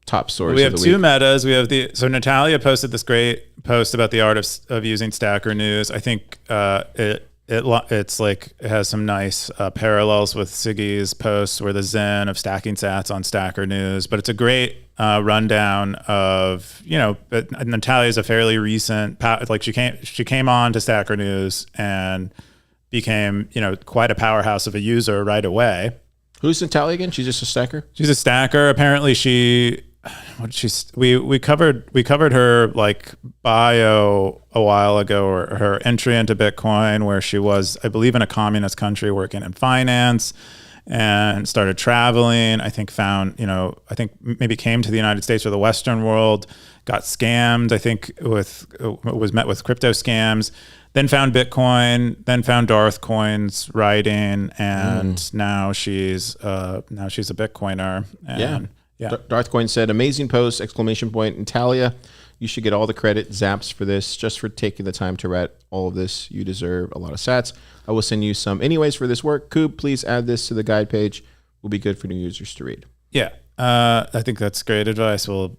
top stories. We have of the 2 week. metas. We have so Natalia posted this great post about the art of using Stacker News. I think it's like it has some nice parallels with Siggy's post where the zen of stacking sats on Stacker News. But it's a great rundown of Natalia's a fairly recent like she came on to Stacker News and became, quite a powerhouse of a user right away. Who's Natalia again? She's just a stacker? She's a stacker. Apparently we covered her like bio a while ago, or her entry into Bitcoin, where she was, I believe, in a communist country working in finance. and started traveling. I think maybe came to the United States or the Western world, got scammed. I think was met with crypto scams. Then found Bitcoin, then found Darth Coin's writing, and now she's a Bitcoiner. And Darth Coin said, "Amazing post!" Exclamation point. And Talia, you should get all the credit, Zaps, for this, just for taking the time to write all of this. You deserve a lot of sats. I will send you some anyways for this work. Coob, please add this to the guide page. Will be good for new users to read. Yeah, I think that's great advice. We'll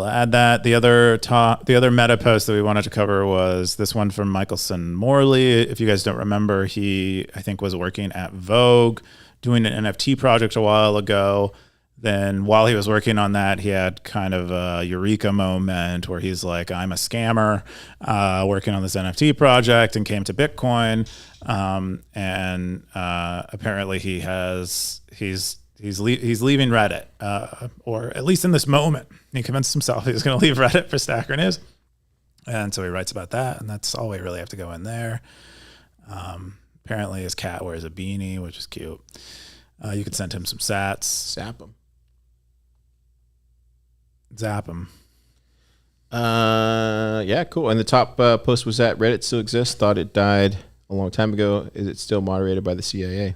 add that. The other meta post that we wanted to cover was this one from Michelson Morley. If you guys don't remember, he I think was working at Vogue, doing an NFT project a while ago. Then while he was working on that, he had kind of a eureka moment where he's like, I'm a scammer working on this NFT project, and came to Bitcoin. Apparently he's leaving Reddit, or at least in this moment, he convinced himself he was going to leave Reddit for Stacker News. And so he writes about that, and that's all we really have to go in there. Apparently his cat wears a beanie, which is cute. You could send him some sats. Zap him. Yeah, cool. And the top post was that Reddit still exists. Thought it died a long time ago. Is it still moderated by the CIA?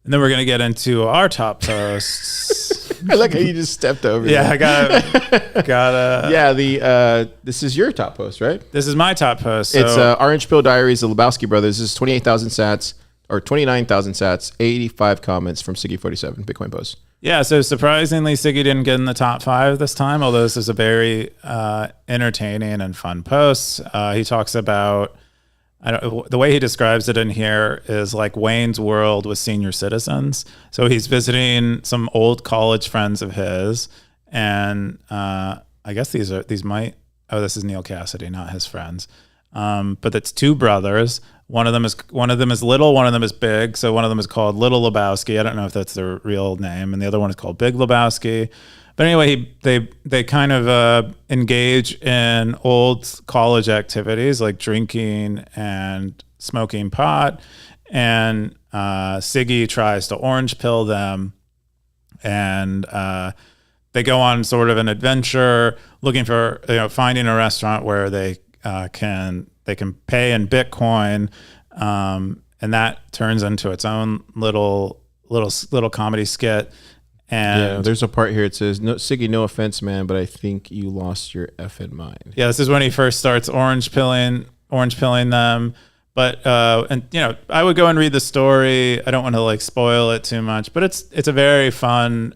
And then we're going to get into our top posts. I like how you just stepped over. Yeah, there. I gotta. Yeah, this is your top post, right? This is my top post. So. It's Orange Pill Diaries, the Lebowski Brothers. This is 28,000 sats, or 29,000 sats, 85 comments from Siggy47 Bitcoin posts. Yeah, so surprisingly, Siggy didn't get in the top 5 this time, although this is a very entertaining and fun post. He talks about, the way he describes it in here is like Wayne's World with senior citizens. So he's visiting some old college friends of his, and I guess this is Neil Cassidy, not his friends. But it's 2 brothers. One of them is little, one of them is big. So one of them is called Little Lebowski. I don't know if that's their real name, and the other one is called Big Lebowski. But anyway, they kind of engage in old college activities like drinking and smoking pot. And Siggy tries to orange pill them, and they go on sort of an adventure looking for finding a restaurant where they can pay in Bitcoin, and that turns into its own little comedy skit. And there's a part here. It says, "No, Siggy, no offense, man, but I think you lost your effing mind." Yeah, this is when he first starts orange pilling them. But I would go and read the story. I don't want to spoil it too much, but it's a very fun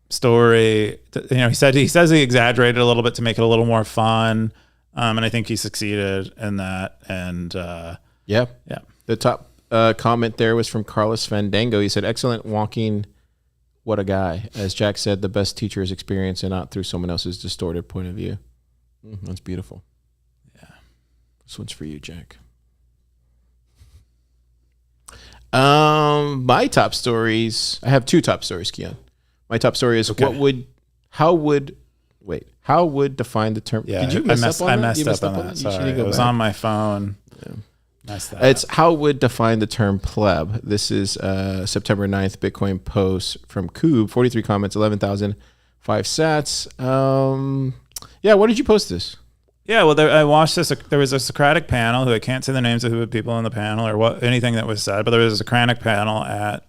story. He says he exaggerated a little bit to make it a little more fun. And I think he succeeded in that. And yeah. The top comment there was from Carlos Fandango. He said, "Excellent walking. What a guy." As Jack said, the best teacher is experience and not through someone else's distorted point of view. That's beautiful. Yeah. This one's for you, Jack. My top stories. I have 2 top stories, Keyan. My top story is how would define the term? Yeah, Did you mess up on that? I messed up on that. Sorry, it was on my phone. Yeah. Messed that It's up. how would define the term pleb. This is September 9th Bitcoin post from Coob. 43 comments, 11,005 sats. Why did you post this? Yeah, well, I watched this. There was a Socratic panel who I can't say the names of who the people in the panel or anything that was said, but there was a Socratic panel at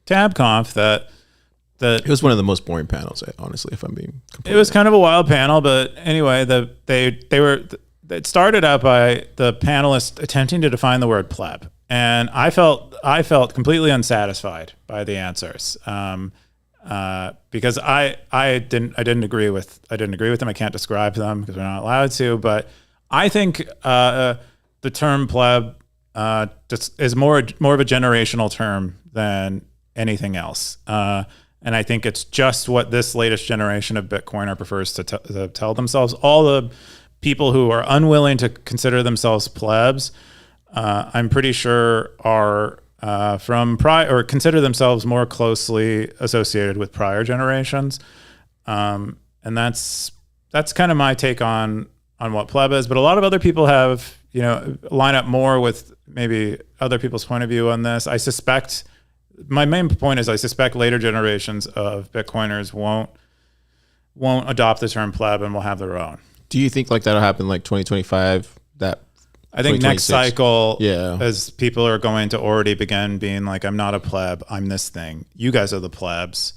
TabConf that It was one of the most boring panels, honestly, if I'm being completely It was kind of a wild panel, but anyway, it started out by the panelists attempting to define the word pleb, and I felt completely unsatisfied by the answers, because I didn't agree with them. I can't describe them because we're not allowed to, but I think the term pleb just is more of a generational term than anything else. And I think it's just what this latest generation of Bitcoiner prefers to tell themselves. All the people who are unwilling to consider themselves plebs, I'm pretty sure are from prior, or consider themselves more closely associated with prior generations. And that's kind of my take on what pleb is. But a lot of other people have, line up more with maybe other people's point of view on this. I suspect my main point is I suspect later generations of Bitcoiners won't adopt the term pleb and will have their own. Do you think like that'll happen like 2025? That I think next cycle, yeah, as people are going to already begin being like, I'm not a pleb, I'm this thing. You guys are the plebs,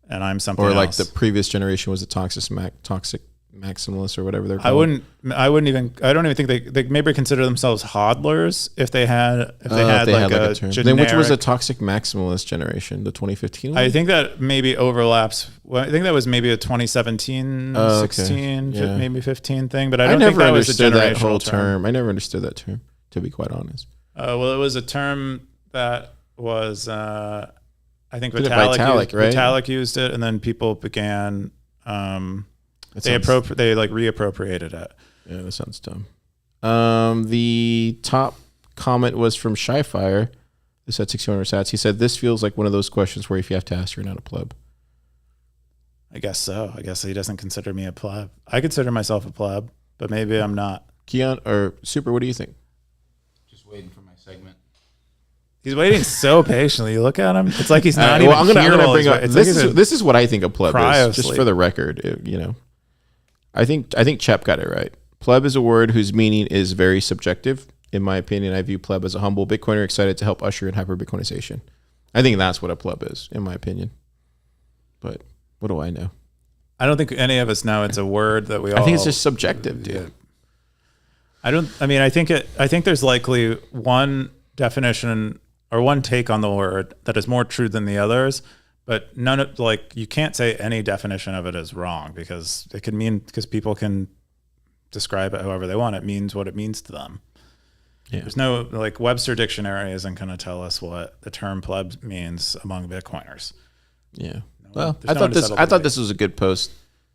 and I'm something. Or like else. the previous generation was a toxic maximalist or whatever they're called. I don't even think they maybe consider themselves hodlers if they had like a term. Then which was a toxic maximalist generation, the 2015 one? I think that maybe overlaps. Well, I think that was maybe a 2017, 16, maybe 15 thing, but I don't think that was a generational whole term. I never understood that term, to be quite honest. Well, it was a term that was I think Vitalik used it, and then people began they reappropriated it. Yeah, that sounds dumb. The top comment was from Shyfire. This had 600 sats. He said, "This feels like one of those questions where if you have to ask, you're not a pleb." I guess so. I guess he doesn't consider me a pleb. I consider myself a pleb, but maybe I'm not. Keyan or Super, what do you think? Just waiting for my segment. He's waiting so patiently. You look at him; it's like he's not even. I'm gonna bring up. This is what I think a pleb is. Just for the record, I think Chep got it right. Pleb is a word whose meaning is very subjective. In my opinion, I view pleb as a humble Bitcoiner excited to help usher in hyper-Bitcoinization. I think that's what a pleb is, in my opinion. But what do I know? I don't think any of us know. It's a word that we all... I think it's just subjective, dude. I think there's likely one definition or one take on the word that is more true than the others. But none of you can't say any definition of it is wrong because it can mean because people can describe it however they want. It means what it means to them. Yeah. There's no Webster Dictionary isn't going to tell us what the term pleb means among Bitcoiners. Yeah. Well, I thought this was a good post.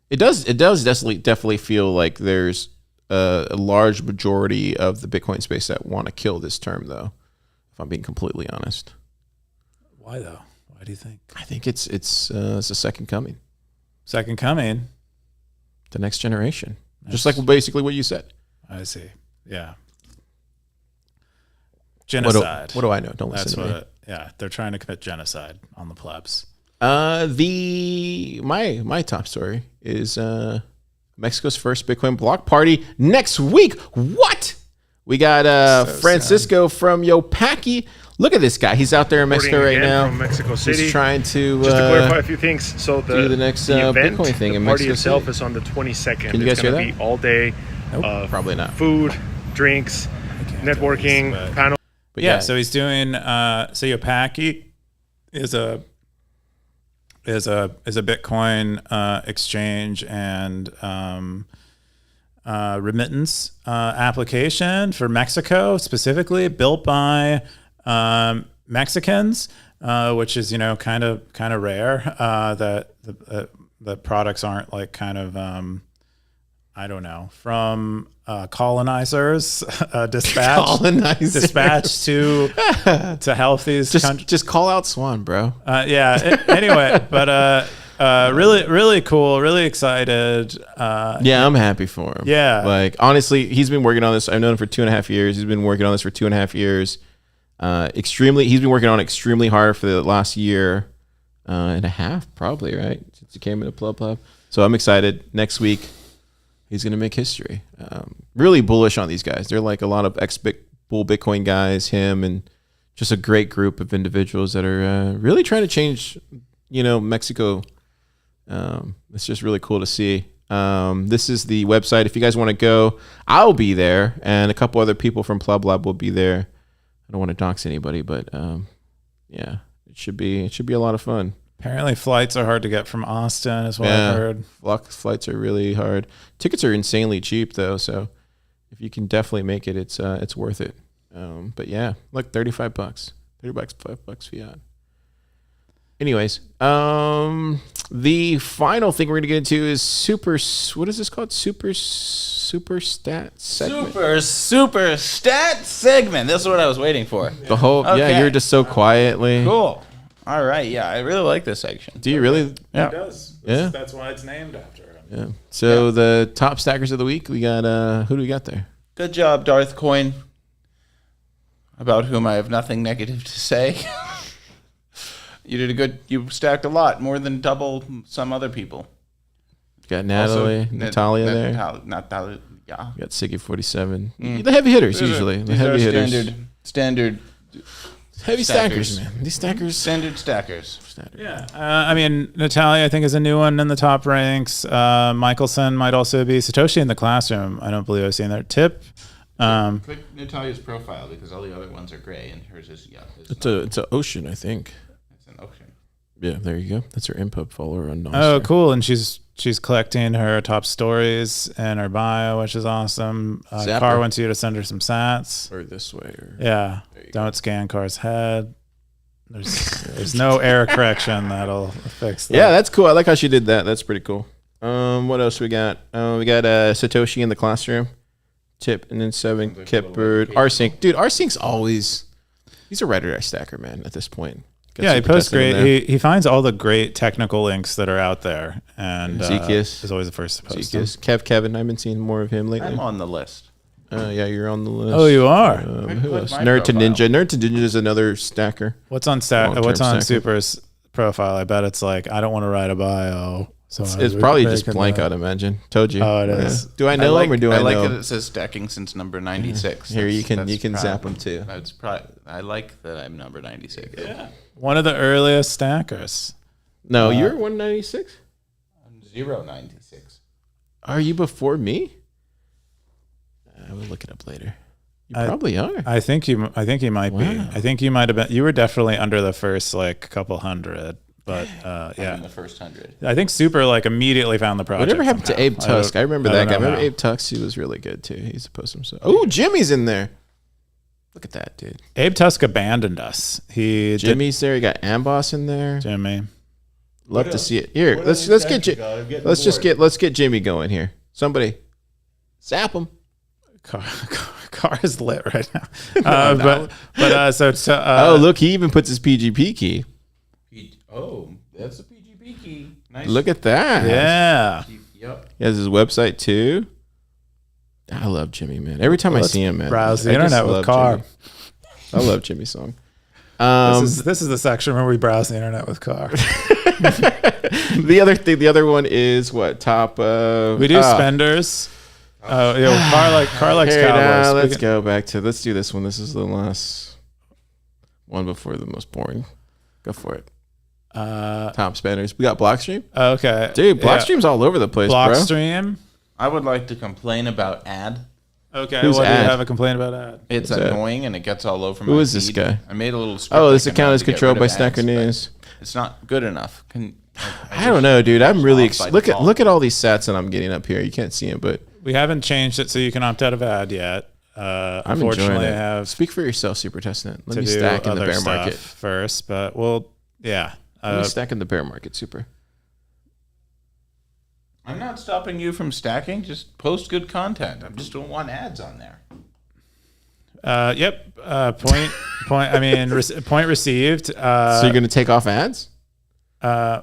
It does definitely feel like there's a large majority of the Bitcoin space that want to kill this term, though. If I'm being completely honest. Why though? Why do you think? I think it's a second coming. Second coming. The next generation. Just like basically what you said. I see. Yeah. Genocide. What do I know? Don't listen to me. They're trying to commit genocide on the plebs. My top story is Mexico's first Bitcoin block party next week. What? We got Francisco from Yopaki. Look at this guy. He's out there in Mexico right now. From Mexico City. He's trying to just to clarify a few things. So do the next event, Bitcoin thing in Mexico Mexico itself City. is on the 22nd. Can you guys hear that? It's going to be all day. Nope, probably not. Food, drinks, networking, panel. But yeah, so he's doing. So Yopaki is a Bitcoin exchange and remittance application for Mexico, specifically built by Mexicans, which is kind of rare that the products aren't I don't know, from colonizers dispatched to help these countries. Just call out Swan, bro. Anyway, but really cool, really excited. I'm happy for him. Yeah. Honestly, he's been working on this. I've known him for 2.5 years. He's been working on this for 2.5 years. He's been working on it extremely hard for the last year and a half, probably, right? Since he came into Plub. So I'm excited. Next week, he's going to make history. Really bullish on these guys. They're like a lot of ex-bull Bitcoin guys, him, and just a great group of individuals that are really trying to change, Mexico. It's just really cool to see. This is the website. If you guys want to go, I'll be there, and a couple other people from Plub Lab will be there. I don't want to dox anybody, but it should be a lot of fun. Apparently flights are hard to get from Austin, is what I've heard. Flights are really hard. Tickets are insanely cheap though, so if you can definitely make it, it's worth it. But yeah, like $35, $5 fiat. Anyways, the final thing we're gonna get into is what is this called? Super stat segment. Super stat segment. That's what I was waiting for. The whole you're just so quietly. Cool. All right, I really like this section. Do you really? Yeah. It does. Yeah. That's why it's named after him. Yeah. So the top stackers of the week, we got who do we got there? Good job, Darth Coin. about whom I have nothing negative to say. You stacked a lot, more than double some other people. Got Natalie, Also, Natalia there. Natalia, yeah. You got Siggy 47. The heavy hitters usually. The These heavy are hitters. standard Heavy stackers, stackers. man. These stackers. standard stackers. Yeah, I mean, Natalia, I think, is a new one in the top ranks. Michelson might also be. Satoshi in the classroom, I don't believe I've seen there. Tip. Click Natalia's profile because all the other ones are gray and hers is It's a ocean, I think. it's an ocean. Yeah, there you go. That's her input follower on Nostr. Oh, cool. And she's collecting her top stories in her bio, which is awesome. Zapper. Car wants you to send her some sats. Or this way. Or Yeah. Don't scan Car's head. There's no error correction that'll fix that. Yeah, that's cool. I like how she did that. That's pretty cool. What else we got? We got Satoshi in the classroom. Tip and then 7. Kipbird. Rsync. Dude, Rsync's always... He's a writer stacker, man, at this point. Got Yeah, he Super posts Testnet in there. great. He finds all the great technical links that are out there, and Zekias. is always the first to post them. Zekias. Kevin. I've been seeing more of him lately. I'm on the list. Yeah, you're on the list. Oh, you are. Who put else? my Nerd to profile. Ninja. Nerd to Ninja is another stacker. What's on Long-term What's on stacker. Super's profile? I bet it's like, I don't want to write a bio. So It's probably just blank, I'd imagine. Told you. Oh, it is. Do I know him or do I like know that him? it says stacking since number 96. Here, you can That's zap him too. I like that I'm number 96. Yeah. One of the earliest stackers. No, you're 196? I'm 096. Are you before me? I will look it up later. You probably are. I think you might be. Wow. I think you might have been. You were definitely under the first like couple hundred. But I'm in yeah, the first 100. I think Super like immediately found the project. Whatever happened to somehow. Abe Tusk? I remember that guy. don't know Remember how. Abe Tusk? He was really good too. He's supposed to himself. Oh, Jimmy's in there. Look at that, dude. Abe Tusk abandoned us. Jimmy's there. You got Amboss in there. Jimmy. Love to see it. Here, let's get Jimmy going here. Somebody, zap him. Car is lit right now. Oh, look, he even puts his PGP key. Oh, that's a PGP key. Nice. Look at that. yeah. Yep. He has his website too. I love Jimmy, man. Every time I see him, man. browse the I just internet with love Car. Jimmy. I love Jimmy's song. This is the section where we browse the internet with Car. The other one is what top? We do spenders. Oh, Car likes Here, Cowboys. now, We let's can- go back to. Let's do this one. This is the last one before the most boring. Go for it. Top spenders. We got Blockstream. Okay, Dude, yeah. Blockstream's all over the place, bro. Blockstream. I would like to complain about ad. Okay, Who's what do Ad? you have a complaint about Ad? It's What's that? annoying and it gets all over my Who is this feed. guy? I made a little script. Oh, this I can account run is to get controlled rid by of Snacker ads, but News. It's not good enough. I don't know, dude. I'm really off by look default. at all these sats that I'm getting up here. You can't see them, but We haven't changed it so you can opt out of Ad yet. I'm Unfortunately, enjoying I it. have Speak for yourself, Super Testnet. Let to me do stack in the other bear stuff market. first, but yeah. Let me stack in the bear market, Super. I'm not stopping you from stacking. Just post good content. I just don't want ads on there. Yep. Point. I mean, point received. So you're gonna take off ads? No,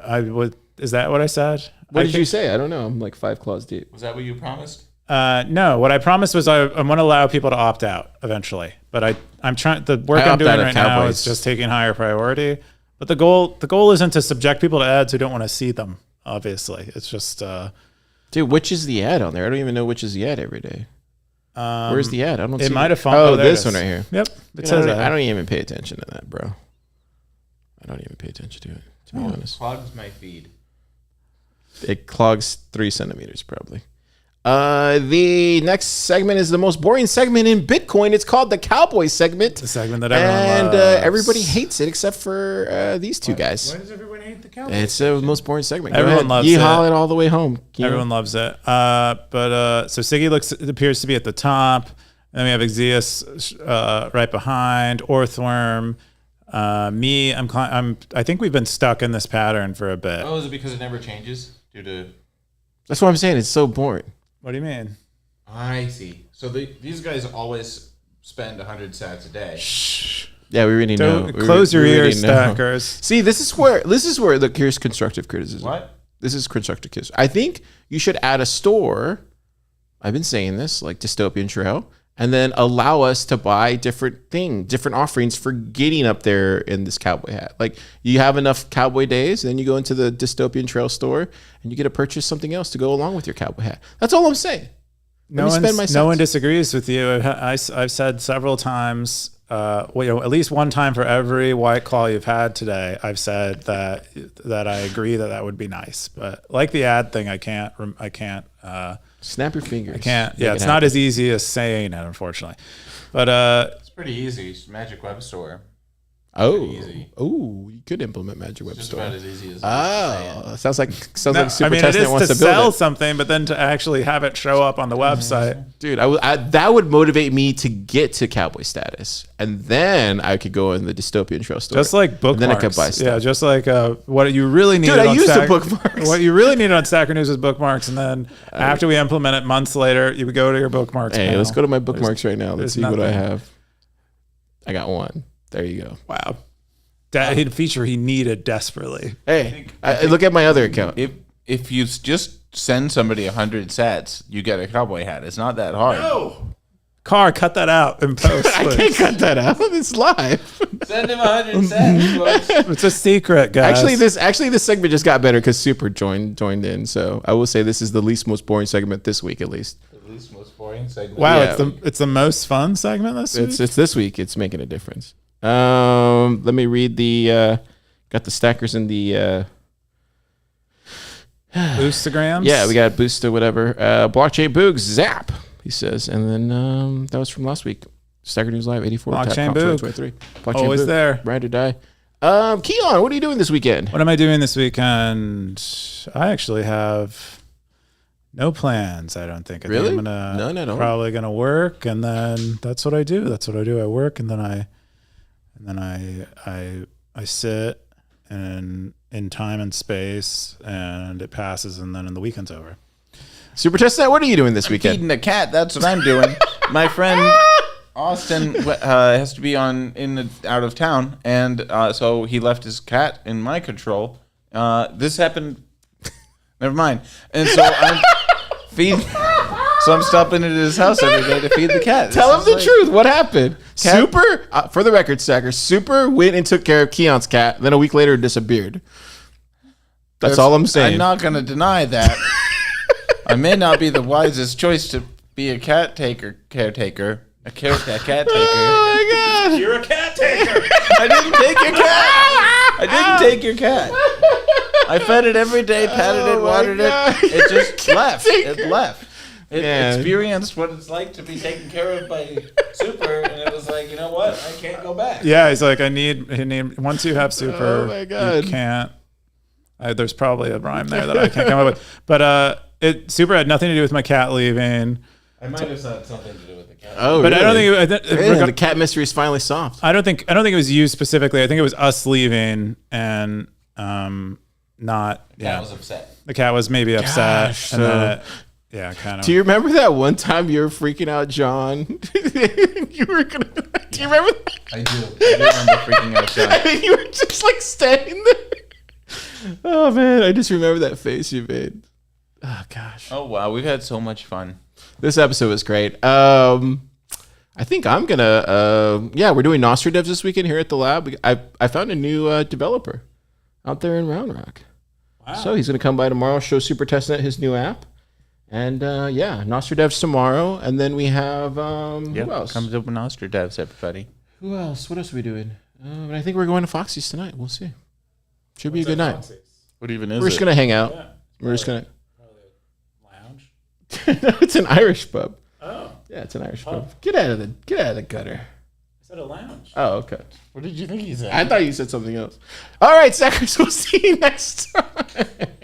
I would. Is that what I said? What I did you think- say? I don't know. I'm like 5 claws deep. Was that what you promised? No, what I promised was I'm going to allow people to opt out eventually. But I'm trying. The work I I'm opt doing out of right now Cowboys. is just taking higher priority. But the goal isn't to subject people to ads who don't want to see them. Obviously, it's just. Dude, which is the ad on there? I don't even know which is the ad every day. Where's the ad? I don't see It might have it. fallen. Oh, there it this is. one right here. Yep. It Dude, says I that. don't even pay attention to that, bro. I don't even pay attention to it, to be honest. Clogs my feed. It clogs 3 centimeters, probably. The next segment is the most boring segment in Bitcoin. It's called the Cowboy segment. The segment that everyone and loves. everybody hates it except for these two guys. Why does everyone hate the Cowboys? It's the most boring segment. Go Everyone ahead. loves Yeehaw it. it all the way home. Everyone loves it. So Siggy appears to be at the top. And then we have Exeus right behind. Orthworm. Me. I think we've been stuck in this pattern for a bit. Oh, is it because it never changes due to? That's what I'm saying. It's so boring. What do you mean? I see. So these guys always spend 100 sats a day. Yeah, we really know. Don't close your we really ears, know. stackers. See, this is where look, here's constructive criticism. What? This is constructive criticism. I think you should add a store. I've been saying this, like Dystopian Trail. and then allow us to buy different offerings for getting up there in this cowboy hat. Like you have enough cowboy days, and then you go into the Dystopian Trail store and you get to purchase something else to go along with your cowboy hat. That's all I'm saying. No one disagrees with you. I've said several times, at least one time for every White Claw you've had today, I've said that I agree that would be nice. But like the ad thing, I can't. Snap your fingers. I can't. Yeah, it's not as easy as saying it, unfortunately. But it's pretty easy. It's Magic Web Store. You could implement Magic Web Just Store. about as easy as Sounds like Super it Testnet is wants to to build sell it. something, but then to actually have it show up on the website. Dude, that would motivate me to get to cowboy status, and then I could go in the Dystopian Trail store. Just like bookmarks. And then I could buy stuff. Yeah, just like what you really needed. Dude, I on used the bookmarks. What you really needed on Stacker News was bookmarks, and then after we implement it months later, you would go to your bookmarks. Hey, panel. let's go to my bookmarks right now. Let's see what I nothing. have. I got one. There you go. Wow. That feature he needed desperately. Hey, look at my other account. If you just send somebody 100 sats, you get a cowboy hat. It's not that hard. No. Car, cut that out in post. I can't cut that out. It's live. Send him 100 sats, folks. It's a secret, guys. Actually, this segment just got better because Super joined in. So I will say this is the most boring segment this week, at least. The least most boring segment. Wow, Yeah. it's the most fun segment this week. It's this week. It's making a difference. Let me read the. Got the stackers in the. Boostograms. Yeah, we got boost to whatever. Blockchain Boog Zap. He says, and then that was from last week. Stacker News Live 84. Blockchain Capcom Boog. 2023. Blockchain Always Boog. there. Ride or die. Keyan, what are you doing this weekend? What am I doing this weekend? I actually have no plans. I don't think. I Really? think I'm None at all? probably gonna work, and then that's what I do. I work, and then I sit and in time and space, and it passes, and then the weekend's over. Super Testnet, what are you doing this weekend? Feeding a cat. That's what I'm doing. My friend Austin has to be out of town, and so he left his cat in my control. This happened. Never mind. And so I'm feeding. So I'm stopping at his house every day to feed the cat. Tell him the truth. What happened? Super, for the record, Stacker, Super went and took care of Keon's cat. Then a week later, it disappeared. That's all I'm saying. I'm not going to deny that. I may not be the wisest choice to be a caretaker. A cat taker. Oh my God. You're a cat taker. I didn't take your cat. I didn't take your cat. I fed it every day, patted it, my watered God. it. It just left. It left. It Man. experienced what it's like to be taken care of by Super, and it was like, you know what? I can't go back. Yeah, he's like, I need. Once you have Super, Oh my God. you can't. There's probably a rhyme there that I can't come up with. But Super had nothing to do with my cat leaving. I might have had something to do with the cat. Oh, But really? I don't think Man, the cat mystery is finally solved. I don't think it was you specifically. I think it was us leaving and not. I was upset. The cat was maybe upset. Gosh, and then kind of. Do you remember that one time you were freaking out, John? You were gonna. Do you remember that? I do remember freaking out, John. And you were just like standing there. Oh man, I just remember that face you made. Oh gosh. Oh wow, we've had so much fun. This episode was great. I think I'm gonna. We're doing Nostradevs this weekend here at the lab. I found a new developer out there in Round Rock. Wow. So he's gonna come by tomorrow, show Super Testnet his new app, and Nostradevs tomorrow. And then we have who else? Comes up with Nostradevs, everybody. Who else? What else are we doing? I think we're going to Foxy's tonight. We'll see. Should be a good night. What even is We're it? just gonna hang out. We're just gonna. Lounge. It's an Irish pub. Oh, Yeah, it's an Irish pub. Get out of the gutter. is that a lounge? Oh, okay. What did you think he said? I thought you said something else. All right, Sackers, we'll see you next time.